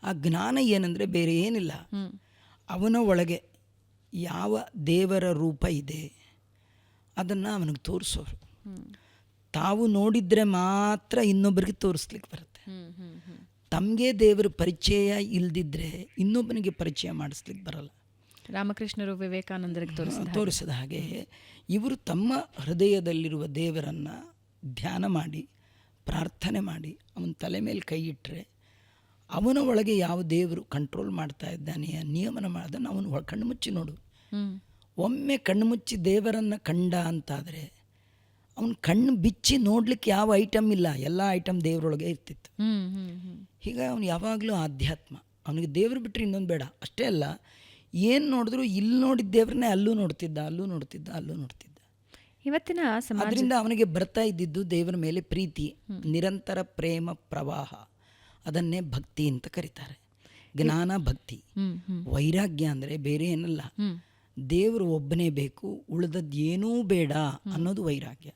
ಆ ಜ್ಞಾನ ಏನಂದರೆ ಬೇರೆ ಏನಿಲ್ಲ, ಅವನ ಒಳಗೆ ಯಾವ ದೇವರ ರೂಪ ಇದೆ ಅದನ್ನು ಅವನಿಗೆ ತೋರಿಸೋರು. ತಾವು ನೋಡಿದರೆ ಮಾತ್ರ ಇನ್ನೊಬ್ಬರಿಗೆ ತೋರಿಸ್ಲಿಕ್ಕೆ ಬರುತ್ತೆ. ತಮಗೆ ದೇವರ ಪರಿಚಯ ಇಲ್ದಿದ್ರೆ ಇನ್ನೊಬ್ಬನಿಗೆ ಪರಿಚಯ ಮಾಡಿಸ್ಲಿಕ್ಕೆ ಬರಲ್ಲ. ರಾಮಕೃಷ್ಣರು ವಿವೇಕಾನಂದರಿಗೆ ತೋರಿಸಿದ ಹಾಗೆ ಇವರು ತಮ್ಮ ಹೃದಯದಲ್ಲಿರುವ ದೇವರನ್ನು ಧ್ಯಾನ ಮಾಡಿ ಪ್ರಾರ್ಥನೆ ಮಾಡಿ ಅವನ ತಲೆ ಮೇಲೆ ಕೈ ಇಟ್ಟರೆ ಅವನ ಒಳಗೆ ಯಾವ ದೇವರು ಕಂಟ್ರೋಲ್ ಮಾಡ್ತಾ ಇದ್ದಾನೆ, ನಿಯಮನ ಮಾಡೋದನ್ನು ಅವನು ಕಣ್ಣು ಮುಚ್ಚಿ ನೋಡು. ಒಮ್ಮೆ ಕಣ್ಣು ಮುಚ್ಚಿ ದೇವರನ್ನು ಕಂಡ ಅಂತಾದರೆ ಅವನು ಕಣ್ಣು ಬಿಚ್ಚಿ ನೋಡ್ಲಿಕ್ಕೆ ಯಾವ ಐಟಮ್ ಇಲ್ಲ, ಎಲ್ಲ ಐಟಮ್ ದೇವರೊಳಗೆ ಇರ್ತಿತ್ತು. ಹೀಗಾಗಿ ಅವನು ಯಾವಾಗಲೂ ಆಧ್ಯಾತ್ಮ, ಅವನಿಗೆ ದೇವರು ಬಿಟ್ಟರೆ ಇನ್ನೊಂದು ಬೇಡ. ಅಷ್ಟೇ ಅಲ್ಲ, ಏನು ನೋಡಿದ್ರು ಇಲ್ಲಿ ನೋಡಿದ ದೇವ್ರನ್ನೇ ಅಲ್ಲೂ ನೋಡ್ತಿದ್ದ, ಅಲ್ಲೂ ನೋಡ್ತಿದ್ದ, ಅಲ್ಲೂ ನೋಡ್ತಿದ್ದ. ಇವತ್ತಿನ ಅದರಿಂದ ಅವನಿಗೆ ಬರ್ತಾ ಇದ್ದಿದ್ದು ದೇವರ ಮೇಲೆ ಪ್ರೀತಿ, ನಿರಂತರ ಪ್ರೇಮ ಪ್ರವಾಹ. ಅದನ್ನೇ ಭಕ್ತಿ ಅಂತ ಕರೀತಾರೆ. ಜ್ಞಾನ ಭಕ್ತಿ. ವೈರಾಗ್ಯ ಅಂದರೆ ಬೇರೆ ಏನಲ್ಲ, ದೇವರು ಒಬ್ಬನೇ ಬೇಕು, ಉಳಿದದ್ದು ಏನೂ ಬೇಡ ಅನ್ನೋದು ವೈರಾಗ್ಯ.